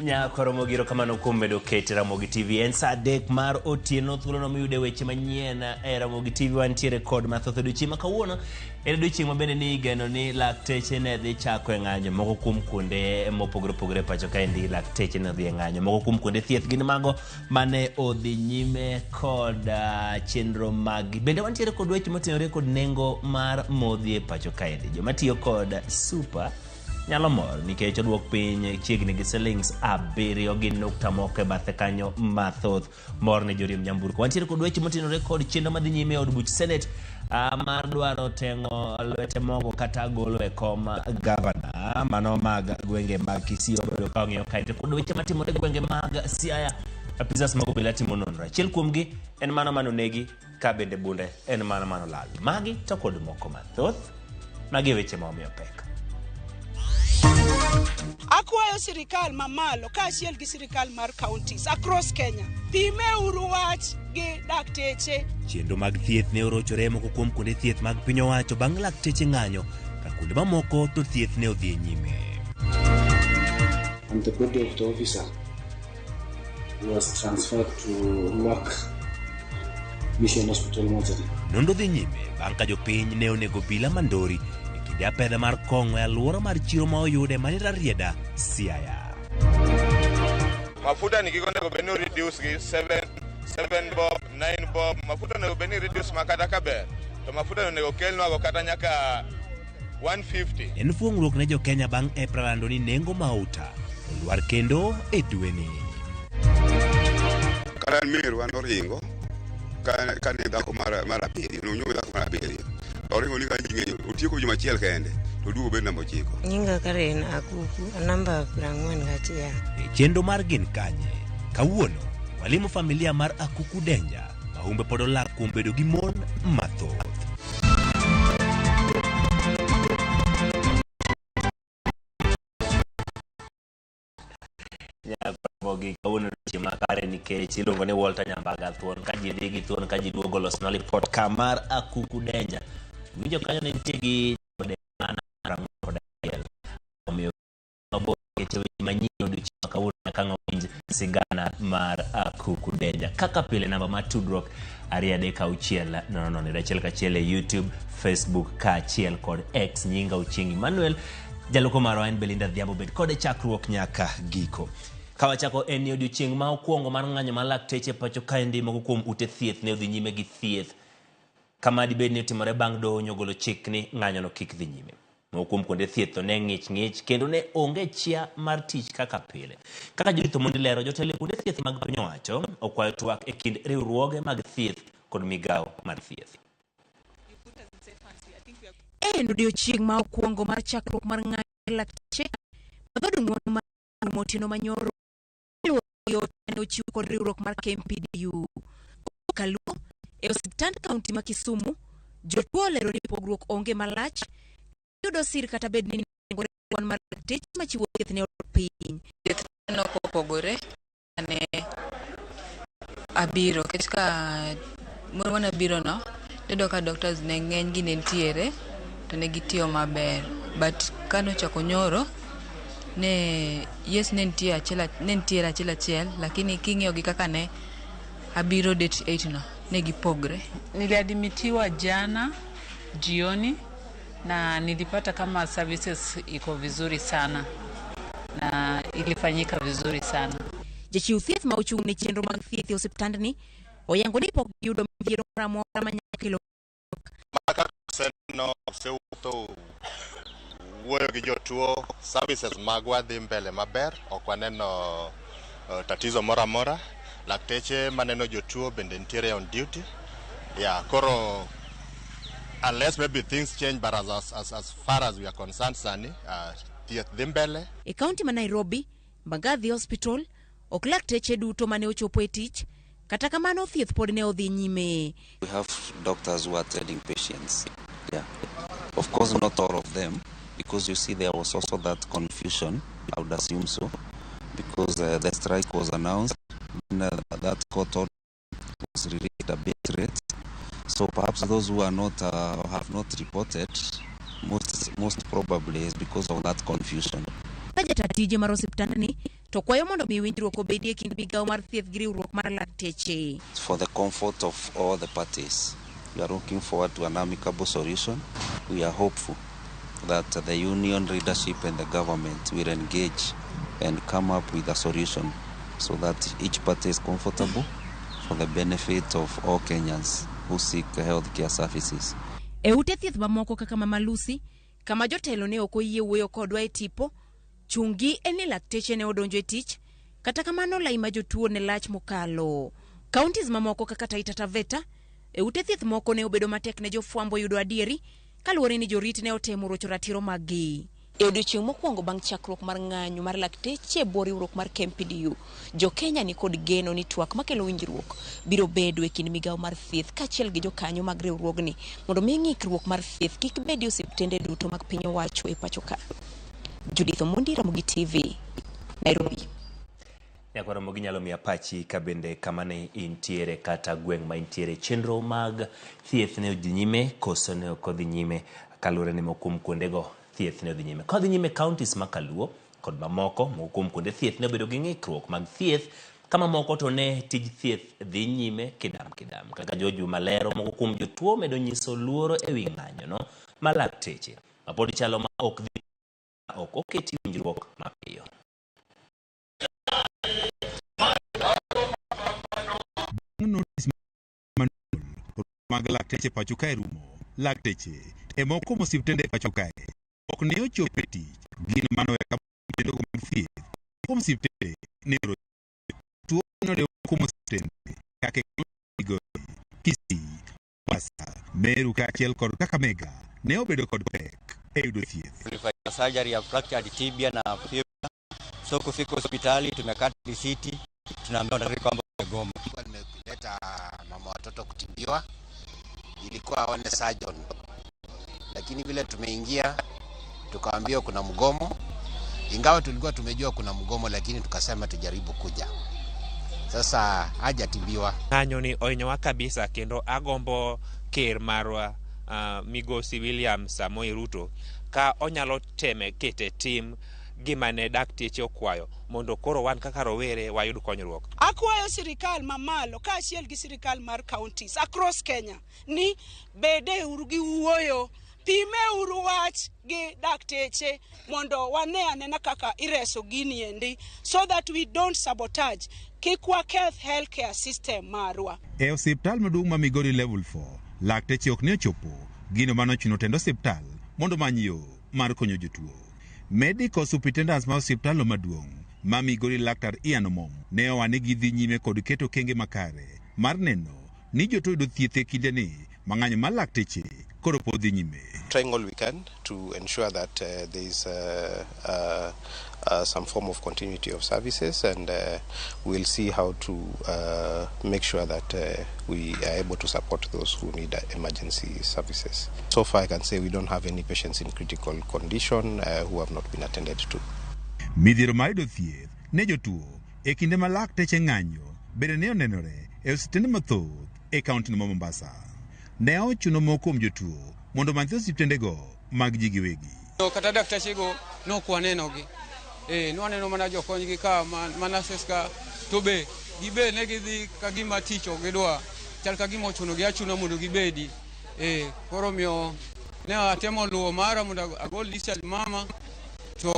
Nyakoromogiro kamano kuom medo kete Ramogi TV. En sa adek mar otieno thuolo no miyude weche manyien Ramogi TV wantiere kod mathoth odiochieng' ma kawuono. En odiochieng' ma bende ni igeno ni lakteche ne dhi chako e ng'anyo moko kuom kuonde mopogore opogore pacho ka endi lakteche ne dhi e ng'anyo moko kuom kuonde thieth gin mago mane odhi nyime kod chenro mag bende wantiere kod weche motenore kod nengo mar modhi e pacho ka endi joma tiyo kod super nyalo mor nikech oduok piny chiegni gi shillings 7 moko e bathe kanyo mathoth mor ne joriemb nyamburko. Wantiere kod weche motenore kod chenro madhi nyime e od buch Senate mar dwaro teng'o lwete mogo kata golo e kom gavana mano mag gwenge mag Kisii obedo ka ong'iyo kae kod weche matimore e gwenge mag Siaya. Apisas mag obila timo nonro. Achiel kuomgi en mano manonegi ka bende bunde en mano manolal. Magi to kod moko mathoth magi weche ma omiyo pek. Akwayo sirikal mamalo kaachiel gi sirikal mar counties across Kenya pime uru wach gi dakteche. Chenro mag thieth ne orochore moko kuom kuonde thieth mag piny owacho bang' lakteche ng'anyo ka kuonde mamoko to thieth ne odhi nyime. And the body of the officer was transferred to work Mission Hospital Montreal. Nondo dhi nyime bang' ka jopiny ne onego obila mandori ya pedha mar Kong'o e alwora mar chiro ma oyude manira rieda Siaya. Mafuta nikikonego beni reduce gi 7 bob 9 bob mafuta nego beni reduce makata kaber to mafuta nego kelnwago kata nyaka 150. En fuong'ruok ne jo Kenya bang' April lando ni nengo mauta olwar kendo e dweni. Karan miru an oringo ka ne dhako mar abiriyo nonyuomo dhako mar abiriyo oringo ni ka nyinge otieko juma achiel kende to duogo bedo namba 9. Nyinga Karen Akuku namba 41. Chenro mar gin kanye kawuono walimo familia mar Akuku Denja mahumbe pod olak kuom bedo gi mon mathoth. Bogi kawuono chima kare nikech iluongo ni Walter Nyambaga thuon ka ji dhi gi thuon ka ji duogo losno lipot kamar Akuku Denja. Winjo kanyo ne nitie gi mana kod achiel omiyo mabo keche weche manyien odiochieng' ma kawuono ka ng'awinj sigana mar Akuku Denja. Kaka pile namba mar tudruok 236 nono achiel kachiel e YouTube, Facebook kaachiel kod X nyinga Ochieng' Emmanuel jaloko marwa en Belinda Dhiambo bed kod chakruok nyaka giko. Kawachako en odiochieng' ma okwongo mar ng'anyo mar lakteche pacho kaendi moko kuom ute thieth ne odhi nyime gi thieth kama dibed ni otimore bang' doho nyogolo chik ni ng'anyono kik dhi nyime. Moko kuom kuonde thieth to ne ng'ich kendo ne onge chia mar tich kaka pile. Kaka jorito mondi lero jotelo kuonde thieth mag piny owacho okwayo twak e kind riwruoge mag thieth kod migawo mar thieth. En odiochieng' ma okwongo mar chakruok mar ng'anyo lakteche madhodo ng'uono mar motino manyoro ne ochiw kod riwruok mar KMPDU. Kaluo e osiptand kaunti ma Kisumu jotuo lero ni pogruok onge malach yudo sir kata bed ni kwan mar lakteche machiwo thieth ne piny. Thieth no kopogore ne abiro ketka moro na biro no dedo ka doctors ne ng'eny gi nentiere to ne gitiyo maber but kano chako nyoro ne yes nentiere achiel lakini king'io gi kaka ne abiro date 8 no ne gipogre. Niliadimitiwa jana jioni na nilipata kama services iko vizuri sana na ilifanyika vizuri sana. Jachiw thieth ma ochung' ne chenro mag thieth e osiptandni oyango ni pok yudo midhiero moro manyalo kelo maka seno seuto wuoyo gi jotuo services magwa dhi mbele maber ok waneno tatizo moro amora. Lakteche maneno jotuo bende ntiere on duty. Koro unless maybe things change but as far as we are concerned sani thieth dhi mbele. E kaunti ma Nairobi Mbagathi Hospital ok lakteche duto mane ochopo e tich kata kamano thieth pod ne odhi nyime. We have doctors who are attending patients. Of course not all of them because you see there was also that confusion, I would assume so, because the strike was announced and that court order was released a bit late. So perhaps those who are not have not reported most probably is because of that confusion. Budget atije mar osiptandni to kwayo mondo mi winjruok obedie kind migawo mar thieth gi riwruok mar lakteche. For the comfort of all the parties, we are looking forward to an amicable solution. We are hopeful that the union leadership and the government will engage and come up with a solution so that each party is comfortable for the benefit of all Kenyans who seek healthcare services. E ute thieth mamoko kaka Mama Lucy, kama jotelo ne ok oyie wuoyo kodwa e tipo, chungi en ni lakteche ne odonjo e tich, kata kamano lai ma jotuo ne lach mokalo. Counties mamoko kaka Taita Taveta, e ute thieth moko ne obedo matek ne jofwambo yudo adieri, kaluwore ni jorit ne otemo rocho ratiro maggi. E odiochieng' mokwongo bang' chakruok mar ng'anyo mar lakteche bwo riwruok mar KMPDU, jo Kenya ni kod geno ni twak makelo winjruok biro bedo e kind migawo mar thieth kaachiel gi jokanyo mag riwruogni mondo mi ng'ikruok mar thieth kik bedi e osiptende duto mag piny owacho e pacho ka. Judith Omondi, Ramogi TV, Nairobi. Nyako Ramogi nyalo miya pachi ka bende kamane intiere kata gweng' ma intiere chenro mag thieth ne odhi nyime koso ne ok odhi nyime kaluwore ni mokum kuondego thieth ne odhi nyime. Kodhi nyime counties ma Kaluo kod mamoko mokum kuonde thieth ne obedo gi ng'ikruok mag thieth kama moko to ne tij thieth dhi nyime kidam kaka joju malero moko kuom jotuo medo nyiso luoro e wi ng'anyono ma lakteche mapod chalo ma ok dhi ok oketi winjruok mapiyo. Notice mag lakteche pacho kae rumo. Lakteche e moko mosiptende pacho kae ok ne ochopo e tich gin mano kaka kendo thieth kuom siptende ne tuo ne kuom siptende kaka Kisii, Mombasa, Meru kaachiel kod Kakamega ne obedo kod pek e yudo thieth. Tulifanya surgery ya fractured tibia na fibula. So kufika hospitali tumekata risiti, tunaambiwa daktari kwamba umegoma. Nimeleta mama watoto kutibiwa, ilikuwa aone surgeon. Lakini vile tumeingia tukaambiwa kuna mgomo. Ingawa tulikuwa tumejua kuna mgomo, lakini tukasema tujaribu kuja. Sasa hajatibiwa. Ng'anyo ni oinyowa kabisa kendo agombo ker marwa Migosi William Samoei Ruto ka onyalo teme kete tim gimane dakteche okwayo mondo koro wan kaka rowere wayud konyruok. Akwayo sirikal mamalo kaachiel gi sirikal mar counties across Kenya ni bede uru gi wuoyo, pime uru wach gi dakteche mondo wane anena kaka ireso gini endi so that we don't sabotage kik waketh healthcare system marwa. E osiptal maduong' ma Migori level 4 lakteche ok ne ochopo gino manochuno tendo osiptal mondo many yo mar konyo jotuo. Medical superintendents ma osiptal maduong' ma Migori Laktar Ian Omom ne owane gi dhi nyime kod keto kenge makare mar neno ni jotuo yudo thieth e kinde ni mang'anyo mar lakteche koro podhi nyime. Trying all we can to ensure that there is some form of continuity of services, and we'll see how to make sure that we are able to support those who need emergency services. So far I can say we don't have any patients in critical condition who have not been attended to. Midhiero ma yudo thieth ne jotuo e kinde ma lakteche ng'anyo bende ne onenore e osiptende mathoth e kaunti ma Mombasa. Ne ochuno moko kuom jotuo mondo manthi osiptendego mag ji giwegi. Kata daktechego nokwanenogi. Nwaneno mana jokonygi ka manaseska to be gibe ne gidhi ka gima tich ok gidwa. Chal ka gima ochuno gi achuna mondo gibedi. Koro miyo ne atemo luwo mara mondo agol discharge mama to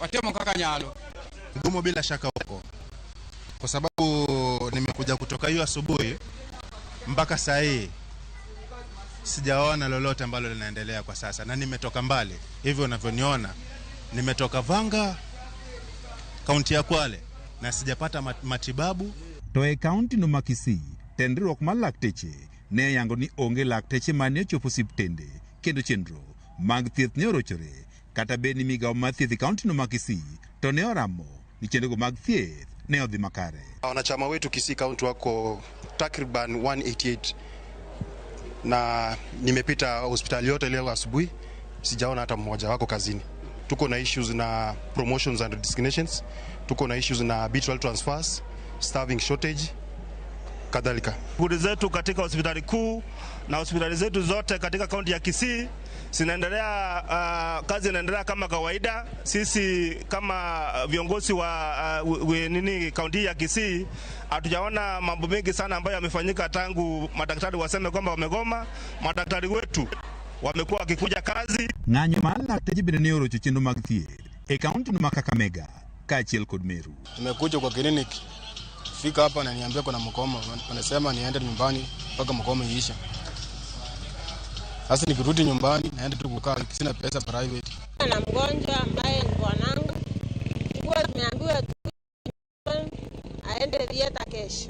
watemo kaka nyalo. Mgomo bila shaka huko, kwa sababu nimekuja kutoka hiyo asubuhi mpaka saa hii sijaona lolote ambalo linaendelea kwa sasa, na nimetoka mbali. Hivyo unavyoniona nimetoka Vanga, kaunti ya Kwale, na sijapata matibabu. To e kaunti no Kisii, tendruok mar lakteche ne yango ni onge lakteche mane ochopo osiptende kendo chenro mag thieth ne orochore. Kata bed ni migawo mar thieth kaunti no Kisii to ne oramo ni chenrogo mag thieth ne odhi makare. Wanachama wetu Kisii kaunti wako takriban 188, na nimepita hospitali yote leo asubuhi sijaona hata mmoja wako kazini. Tuko na issues na promotions and designations, tuko na issues na arbitral transfers, staffing shortage kadhalika. Shughuli zetu katika hospitali kuu na hospitali zetu zote katika kaunti ya Kisii Sinaendelea, kazi inaendelea kama kawaida. Sisi kama viongozi wa kaunti ya Kisii hatujaona mambo mengi sana ambayo yamefanyika tangu madaktari waseme kwamba wamegoma. Madaktari wetu wamekuwa wakikuja kazi. Ng'anyo mar lakteche bende ne orocho chenro mag thieth e kaunti no ma Kakamega kaachiel kod Meru. Nimekuja kwa kliniki, fika hapa na niambia kuna mkomo, wanasema niende nyumbani mpaka mkomo iisha. Sasa nikirudi nyumbani naenda tu kukaa, sina pesa private. Na mgonjwa ambaye ni bwanangu, tulikuwa tumeambiwa aende theater kesho.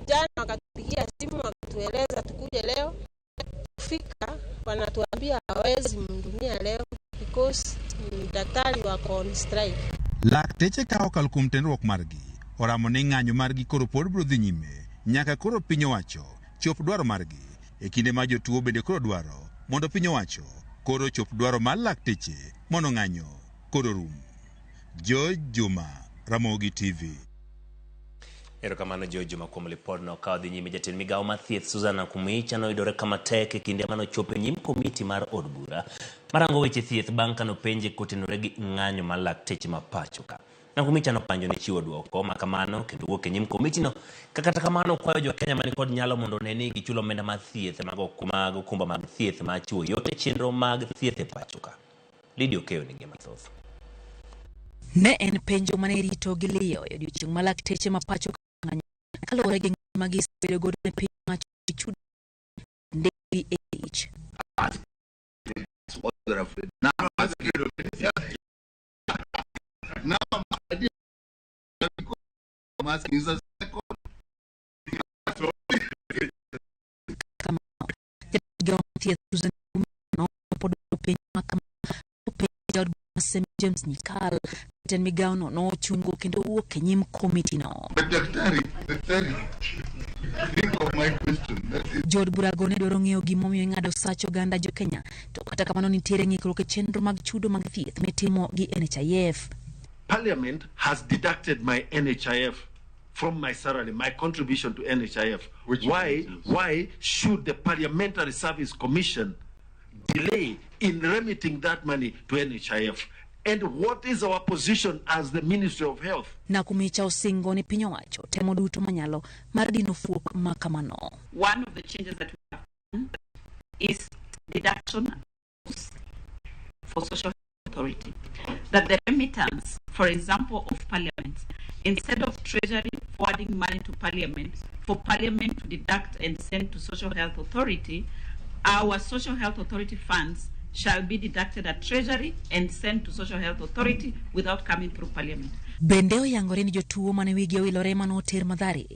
Jana wakatupigia simu wakatueleza tukuje leo. Kufika wanatuambia hawezi mhudumia leo because daktari wako on strike. Lakteche ka okal kuom tenruok margi oramo ni ng'anyo margi koro pod biro dhi nyime nyaka koro piny owacho chop dwaro margi e kinde ma jotuo bende koro dwaro mondo piny owacho koro chop dwaro mar lakteche mondo ng'anyo koro rum. George Juma, Ramogi TV. Erokamano George Juma kuom lipod no ka dhi nyime. Jatend migawo mar thieth Susan Kumicha noyudore kama tek e kinde mano chopo nyim komiti mar od bura marango weche thieth bang' kano penje kotenore gi ng'anyo mar lakteche ma pacho ka. Kumicha nopanjo ni chiwo duoko makamano kendo wuok e nyim komiti no kata kamano kwayo jo Kenya mani kod nyalo mondo ne ni gichulo omenda mar thieth mag okumba mag thieth ma chiwo yote chenro mag thieth e pacho ka. Lidio Keyo ni gima thoth. Ne en penjo mane rito gi liyo e odiochieng' ma lakteche ma pacho ng'anyo kaluwore gi magi sebedo godo ne piny macho chudo daily age. James Nikal ten migawo no chungo kendo wuok e nyim komiti no. Daktari, think of my question. Jod Burago ne dwaro ng'eyo gimomiyo ng'ado sach oganda jo Kenya to kata kamano nitiere ng'ikruok e chenro mag chudo mag thieth mitimo gi NHIF. Parliament has deducted my NHIF from my salary, my contribution to NHIF. Why should the Parliamentary Service Commission delay in remitting that money to NHIF? And what is our position as the Ministry of Health? Na Kumicha osingo ni piny owacho temo duto manyalo mar dino fuok makamano. One of the changes that we have done is deduction for social authority. That the remittance, for example, of Parliament, instead of Treasury forwarding money to Parliament, for Parliament to deduct and send to Social Health Authority, our Social Health Authority funds shall be deducted at Treasury and sent to Social Health Authority without coming through Parliament. Bende oyangore ni jotuo mane wigi owilore mano oter Mathare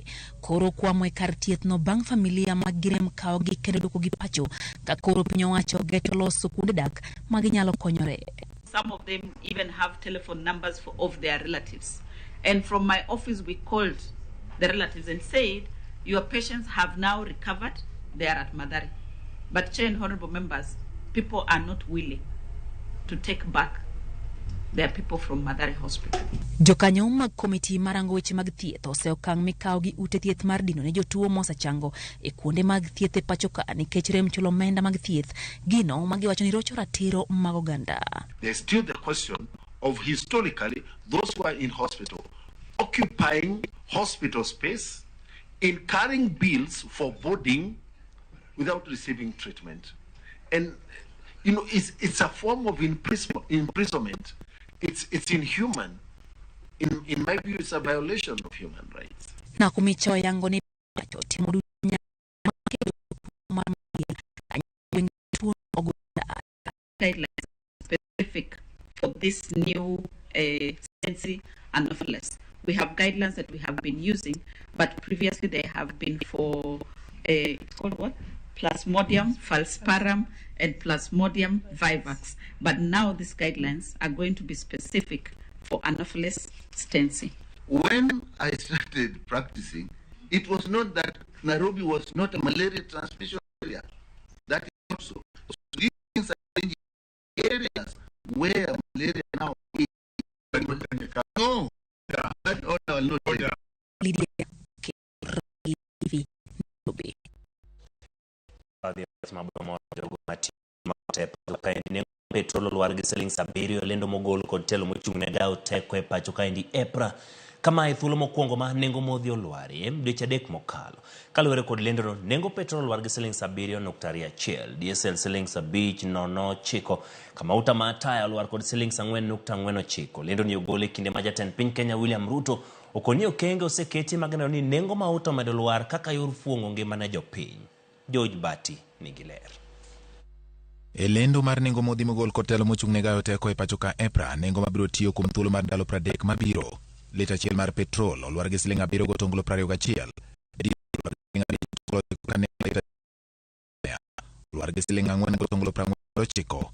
koro kwamo e kar thieth no bang' familia mag girem kao gi kendo doko gi pacho ka koro piny owacho geto loso kuonde dak ma ginyalo konyore. Some of them even have telephone numbers of their relatives. And from my office we called the relatives and said, your patients have now recovered, they are at Mathare. But Chair and Honorable Members, people are not willing to take back their people from Mathare Hospital. Jokanyo mag komiti marango weche mag thieth oseokang' mikao gi ute thieth mar dino ne jotuo mosechango e kuonde mag thieth e pacho ka nikech rem chulo omenda mag thieth gino magiwacho ni rocho ratiro mag oganda. There's still the question of historically those who are in hospital occupying hospital space, incurring bills for boarding without receiving treatment. And you know, it's a form of imprisonment. It's inhuman. In my view, it's a violation of human rights. Na Kumicha oyango ni pacho timo duto guidelines specific for this new sensi anopheles. We have guidelines that we have been using, but previously they have been for it's called what? Plasmodium falciparum and Plasmodium vivax. But now these guidelines are going to be specific for Anopheles stensi. When I started practicing, it was not that Nairobi was not a malaria transmission area. That is also these are areas where malaria now is. No, that order will not take. nengo petrol olwar gi siling 7 lendo mogol kod telo mochung' ne gawo teko e pacho kaendi EPRA kama e thuolo mokwongo ma nengo modhi olwari dweche 3 mokalo. Kaluwore kod lendono, nengo petrol olwar gi siling 7.21, diesel siling 5.09, kama uta mar taya olwar kod siling 4.49. Lendo ni ogol e kinde ma jatend piny Kenya William Ruto okoni okenge oseketi mag neno ni nengo ma uta omedo lwar kaka yor fuong'o ngimane jopiny. George Bati nigi ler. E lendo mar nengo modhi mogol kod telo mochung' ne gawo teko e pacho ka EPRA, nengo mabiro tiyo kuom thuolo mar ndalo 30 mabiro. Lita achiel mar petrol olwar gi siling 7.21, olwar gi siling 4.49.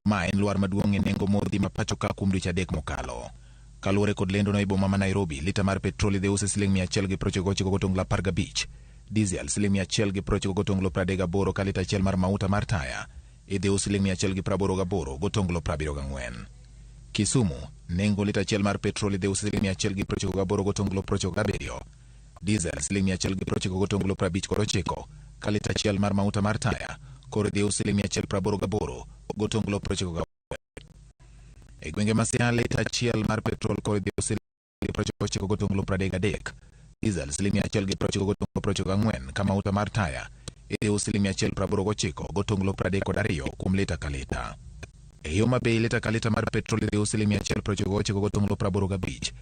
Ma en lwar maduong' e nengo modhi ma pacho ka kuom dweche 3 mokalo. Kaluwore kod lendo no e boma ma Nairobi, lita mar petrol idhi use siling 199.35, diesel siling 199.38 ka lita achiel mar mauta mar taya idhi use siling 188.74. Kisumu, nengo lita achiel mar petrol idhi use siling 198.57, diesel siling 199.59 ka lita achiel mar mauta mar taya koro idhi use siling 188.94. E gwenge ma Siaya, lita achiel mar petrol koro idhi use siling 199.33, diesel siling 199.94 ka mauta mar taya idhi use siling 189.32 kuom lita ka lita. E yo mabei, lita ka lita mar petrol idhi use siling 199.85,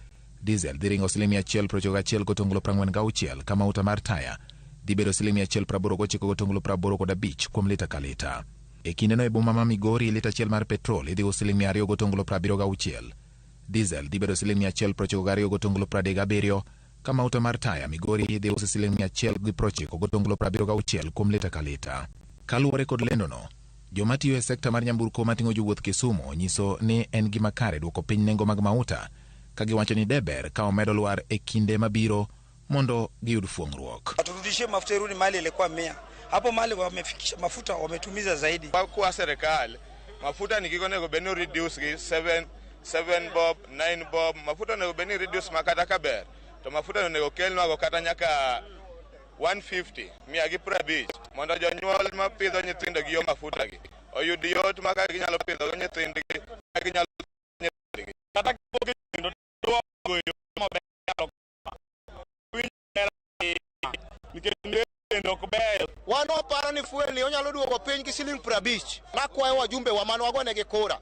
diesel dhi ringo siling 191.46 ka mauta mar taya dhi bedo siling 189.85 kuom lita ka lita. E kindeno e boma ma Migori, lita achiel mar petrol idhi use siling 200.76, diesel dhi bedo siling 192.37 ka mauta mar taya Migori idhi use siling 190.76 kuom lita ka lita. Kaluwore kod lendono, joma tiyo e sekta mar nyamburko mating'o jowuoth Kisumu nyiso ni en gima kare duoko piny nengo mag mauta, ka giwacho ni deber ka omedo lwar e kinde mabiro mondo giyud fuong'ruok. Turudishie mafuta irudi mali ilikuwa 100. Hapo mali wamefikisha mafuta wametumiza zaidi. Kwa serikali mafuta nikiko nego beno reduce 7 bob 9 bob mafuta nego beno reduce makata kaber to mafuta nego kelno go kata nyaka 150 mia gi prabich mondo jonyuol ma pidho nyithindo gi yo mafuta gi oyud yot maka ginyalo pidho nyithindgi ginyalo kata gindo to go maber wano para ni fueli onyalo duogo piny gi siling 50 makwayo wajumbe wa mano wagonegi kura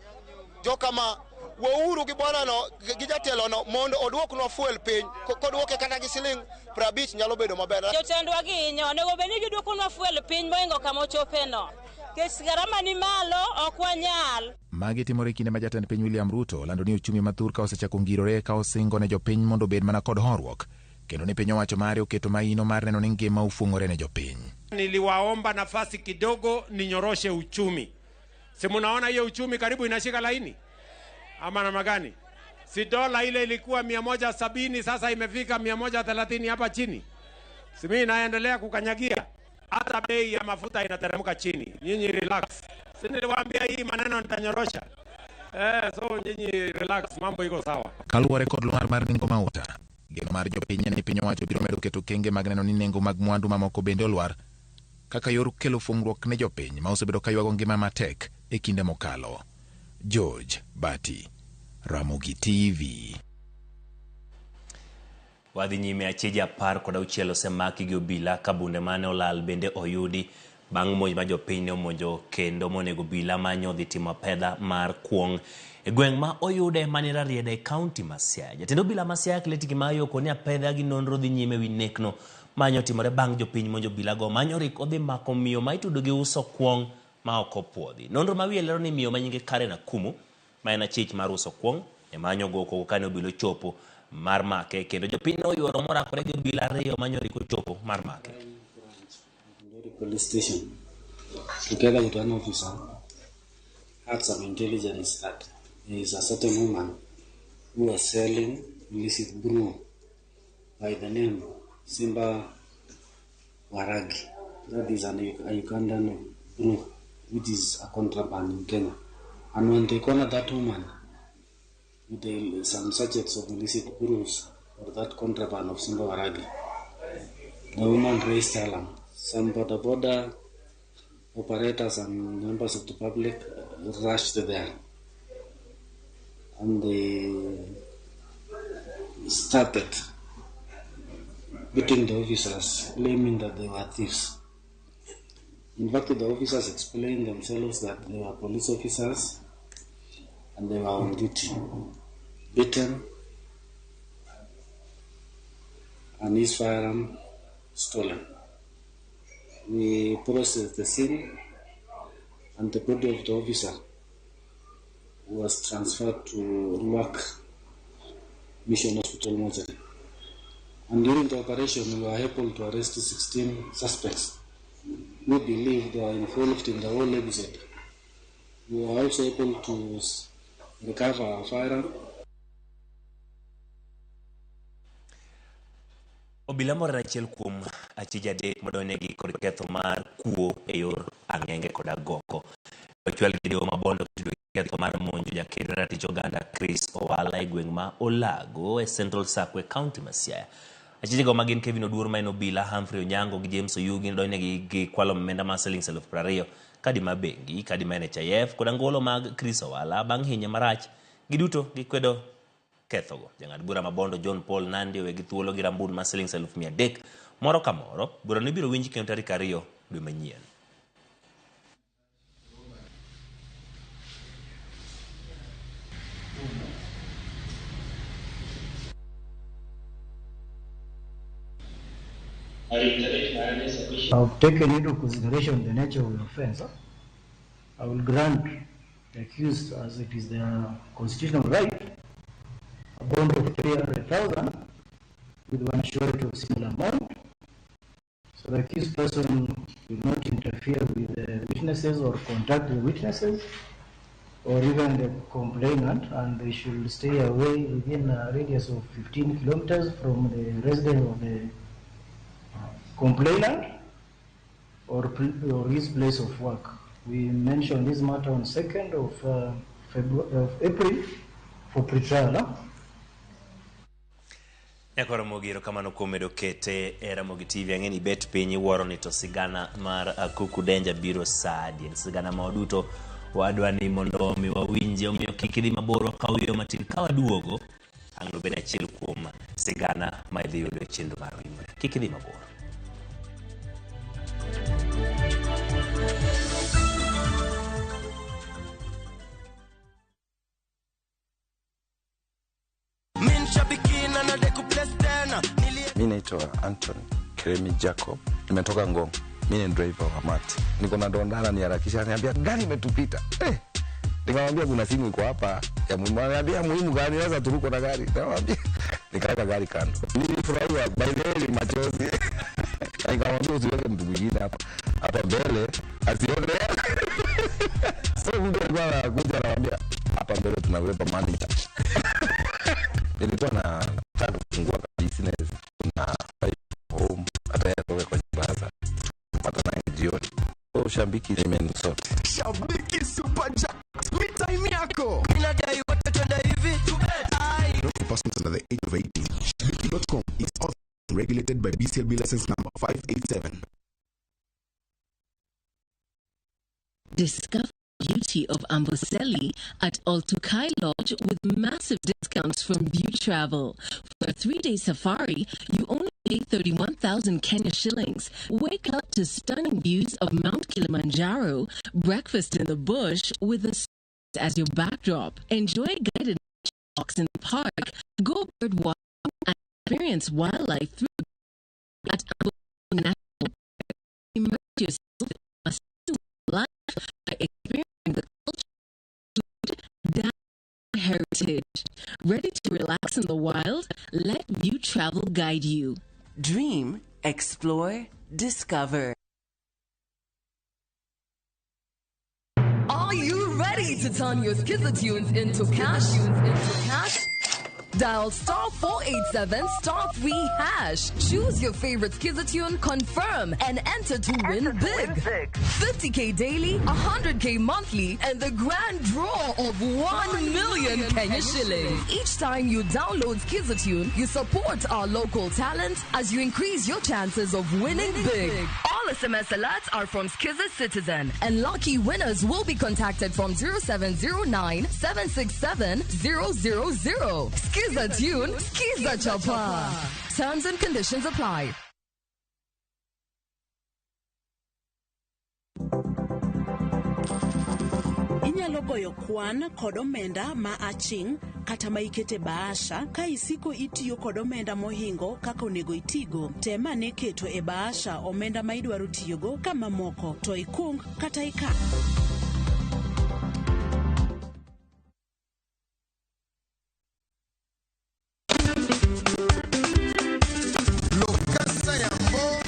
joka ma wouru gi bwana no gi jatelo no mondo oduoknwa fuel piny koduoke kata gi siling 50 nyalo bedo maber. Jotendwa gi inyo onego beni gi duoknwa fuel piny moingo kama ochopeno kes garama ni malo ok wanyal. Magi timore kinde ma jatend piny William Ruto lando ni uchumi mathur ka osechako ngirore ka osingo ne jopiny mondo bed mana kod horuok, kendo ni piny owacho mare oketo maino mar neno ni ngima ufuong'ore ne jopiny. Niliwaomba nafasi kidogo ninyoroshe uchumi. Si munaona hiyo uchumi karibu inashika laini? Ama namna gani? Si dola ile ilikuwa 170 sasa imefika 130 hapa chini. Si mimi naendelea kukanyagia. Hata bei ya mafuta inateremka chini. Nyinyi relax. Si niliwaambia hii maneno nitanyorosha. So nyinyi relax, mambo iko sawa. Kaluwore kod lwar mar nengo mauta, geno mar jopiny ni piny owacho biro medo keto kenge mag neno ni nengo mag mwandu mamoko bende olwar kaka yor kelo fuong'ruok ne jopiny ma osebedo ka ywago ngima matek e kinde mokalo. George Bati, Ramogi TV. Wadhi nyime acheji 16 osemaki gi obila ka bunde mane olal bende oyudi bang' monj ma jopiny ne omonjo kendo monego obila manyo dhi timo pedha mar kuong' e gweng' ma oyude mani Rarieda e kaunti ma Siaya. Jatend obila ma Siaya Kleti Kimayo koni pedha gi nonro dhi nyime wi nekno manyo timore bang' jopiny monjo obila go manyo rik odhi mako miyo ma itudo gi uso kuong' ma ok opuodhi. Nonro ma wiye lero ni miyo ma nyinge Karen Akumu ma en achich mar uso kuong' e manyo go koko kane obilo chopo mar make kendo jopiny no yuoro morakore gi obila ariyo manyo rik ochopo mar make. Police station together with one officer had some intelligence that there is a certain woman who was selling illicit brew by the name Simba Waragi. That is a Ugandan brew which is a contraband in Kenya. And when they cornered that woman with some sachets of illicit brews or that contraband of Simba Waragi, the woman raised alarm. Some border operators and members of the public rushed there. And they started beating the officers, claiming that they were thieves. In fact, the officers explained themselves that they were police officers and they were on duty, beaten, and his firearm stolen. We processed the scene, and the body of the officer was transferred to Ruak Mission Hospital mortuary. And during the operation, we were able to arrest 16 suspects who believe they are involved in the whole episode. We were also able to recover our firearm. Obila moro achiel kuom achije adek modonegi kod ketho mar kuo e yor ang'enge kod agoko. Ochwal video mabondo ketho mar monjo jakedo ratich oganda Chris Owala e gweng' ma Olago e Central Sakwe County ma Siaya. Achije go magin Kevin Oduor ma en obila, Humphrey Onyango gi James Oyugi donegi gi kwalo omenda ma shillings 20,000 kadi ma bengi, kadi ma NHIF kod angolo mag Chris Owala bang' hinya marach. Giduto gikwedo kethogo. Jang'ad bura mabondo John Paul Nandi owegi thuolo gi rambun ma shillings 300,000 moro ka moro. Bura no biro winji kendo tarik 2 dwe manyien. I've taken into consideration the nature of the offense. I will grant the accused, as it is their constitutional right, a bond of 300,000 with one surety of similar amount. So the accused person will not interfere with the witnesses or contact the witnesses or even the complainant, and they should stay away within a radius of 15 kilometers from the residence of the complainant or his place of work. We mentioned this matter on 2nd of April for pre-trial. Ekoro mogiro kamano kumedo kete Ramogi TV ang'eni bet piny woro ni to sigana mar Kuku Denja biro sadi. Sigana mauduto wadwa ni mondo mi wawinje omiyo kikidi maboro kawiyo matin kawaduogo ang'no bene achiel kuom sigana ma idhi yudo chenro mar wimre. Kikidi maboro. Mimi naitwa Anton Keremi Jacob. Nimetoka Ngong. Mimi ni driver wa Mati. Niko na dondana niharakisha, ananiambia gari imetupita. Nikamwambia kuna simu iko hapa ya muhimu. Ananiambia muhimu gani, sasa turuko na gari. Nikamwambia nikaweka gari kando. Nilifurahia by the way machozi. Nikamwambia usiweke mtu mwingine hapa mbele asione. So mtu alikuwa kuja anamwambia hapa mbele tunaweka manager. Nilikuwa na tatu kufungua business na home hata yatoke kwa baraza kupata na jioni. So Shambiki imenisort. Shambiki super jackpot with time yako. Inadai wote twende hivi. Persons under the age of 18. Shambiki.com is also regulated by BCLB license number 587. Discover the beauty of Amboseli at Altukai Lodge with massive discounts from View Travel. For a 3-day safari, you only pay 31,000 Kenya shillings. Wake up to stunning views of Mount Kilimanjaro, breakfast in the bush with the sun as your backdrop. Enjoy guided walks in the park, go bird watching, and experience wildlife through at Amboseli National Park. Immerse yourself in a life by experiencing the culture, food, heritage. Ready to relax in the wild? Let View Travel guide you. Dream, explore, discover. Are you ready to turn your Skizzer into cash? Dial star 487 star 3 hash. Choose your favorite Skizzer, confirm, and enter to win big. 50K daily, 100K monthly, and the grand draw of 1 million Kenya shillings. Each time you download Skizzer, you support our local talent as you increase your chances of winning big. All SMS alerts are from Skiza Citizen, and lucky winners will be contacted from 0709 767 000. Skiza Tune, Skiza Chapa. Terms and conditions apply. Inyalo goyo kwan kod omenda ma aching kata ma ikete bahasha ka isiko itiyo kod omenda mohingo kaka onego itigo. Tema ne keto e bahasha omenda ma idwaro tiyogo kama moko to ikung kata ikan.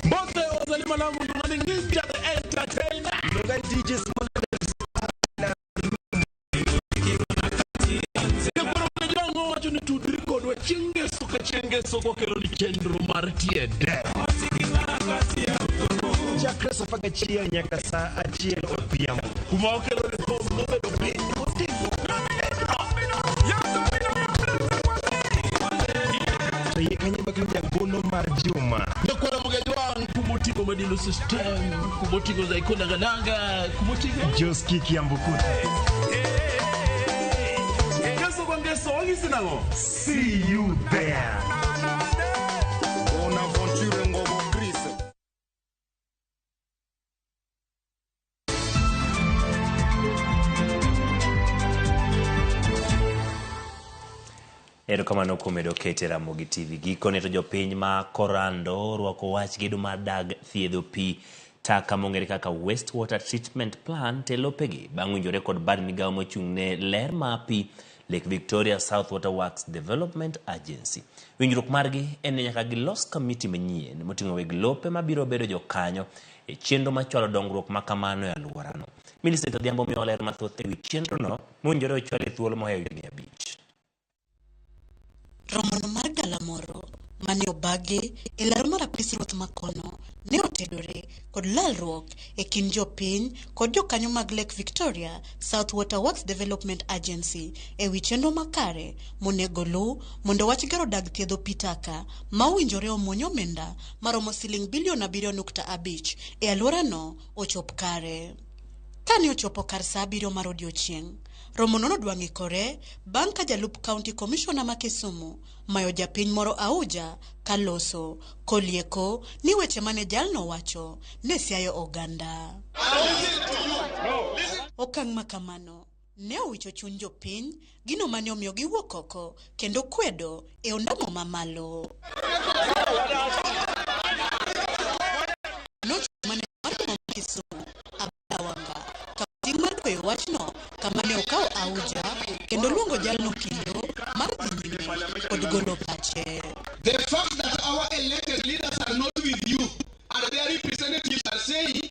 Bote wazalima na mundu ngani ninja the entertainer. Logai DJ Small. Chinge soko kelo ni chenro mar tiede. Chakre safaka chia nyaka saa achiel odhiambo. Kuma okelo ni thom nobedo piny moting'o. To ye kanye baklo jagolo mar juma. Ndokwara mugejwang kumotigo madilo system, kumotigo zaikona gananga, kumotigo Joski Kiambukuta. See you there. Erokamano kuom medo kete Ramogi TV. Gikone to jopiny ma Korando rwako wach gedo mar dag thiedho pi taka mong'ere kaka wastewater treatment plant e lopegi bang' winjore kod bad migawo mochung'ne ler ma pi Lake Victoria South Water Works Development Agency. Winjruok margi en ni nyaka gilos kamiti manyien moting'o weg lope mabiro bedo jokanyo e chenro machwalo dongruok makamano e alworano. Millicent Odhiambo miyo ler mathoth ewi chenrono mowinjore ochwal thuolo mohewo higni 5. Romono mar gala moro mane obagi e laro mar apis ruoth makono ne otedore kod lalruok e kind jopiny kod jokanyo mag Lake Victoria South Water Works Development Agency e wi chenro makare monego luw mondo wach gero dag thiedho pi taka ma owinjore omuonyo omenda maromo siling bilion 7.5 e alworano ochop kare. Kane ochopo kar saa 7 mar odiechieng', romono nodwa ng'ikore bang' ka jalup County Commissioner ma Kisumu mayo japiny moro Auja kaloso kolieko ni weche mane jalno wacho ne siayo oganda. Okang' makamano ne owicho chuny jopiny gino mane omiyo giwuok oko kendo kwedo e ondamo mamalo. Mane mar Kisumu abawanga kweyo wachno kamane okawo Auja kendo luongo jalno kendo mar dhi nyime kod golo pache. The fact that our elected leaders are not with you and their representatives are saying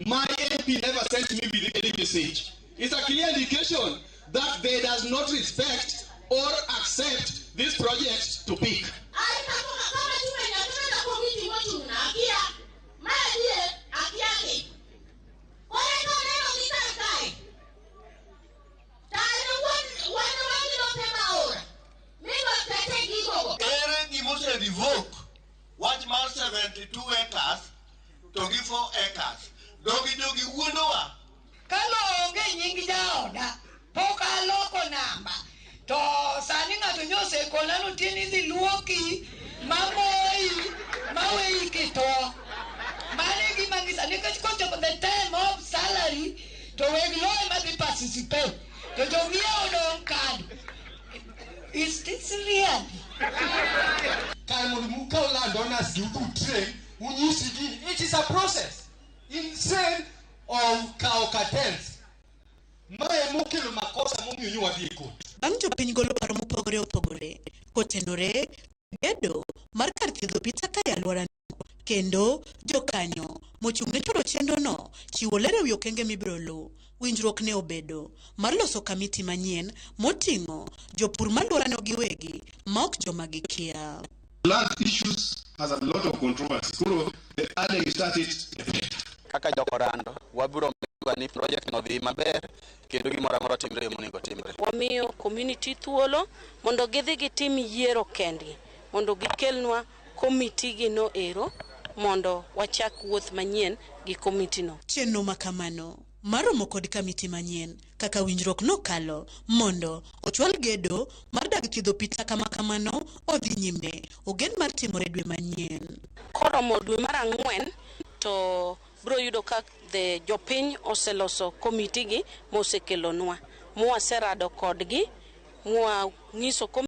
my MP never sent me with any message is a clear indication that they does not respect or accept this project to pick. Revoke watch mar 72 acres to give 4 acres. Dogi wuonowa. Kalo onge nying jaoda, poka loko namba. To sani ng'ato nyose kona no tieni dhi luoki maweyi kito. Mane gima ngisa nikech kochopo the time of salary to weg loe ma dhi participate. To jong'iewo dong card. Is this real? It is a process instead of cow cartels. Bang' jopiny golo paro mopogore opogore kotenore gedo mar kar thiedho pi taka e alworano kendo jokanyo mochung'ne choro chenrono chiwo ler ewi okenge mibiro luw. Winjruok ne obedo mar loso kamiti manyien moting'o jopur malworano giwegi ma ok joma gikia. Land issues has a lot of controversy. The earlier you started, the better. Kaka jokorando wabiro miwa ni project no dhi maber kendo gimoro amora timre monego timre. Wamiyo community thuolo mondo gidhi gitim yiero kendi mondo gikelnwa komiti gi no ero mondo wachak wuoth manyien gi komiti no. Chenro makamano maromo kod kamiti manyien kaka winjruok nokalo mondo ochwal gedo mar dag thiedho pita kama kamano odhi nyime ogen mar timore dwe manyien. Koromo dwe mar 4 to bro yudo ka jopiny oseloso komiti gi mosekelonwa mwaserado kodgi mwa nyiso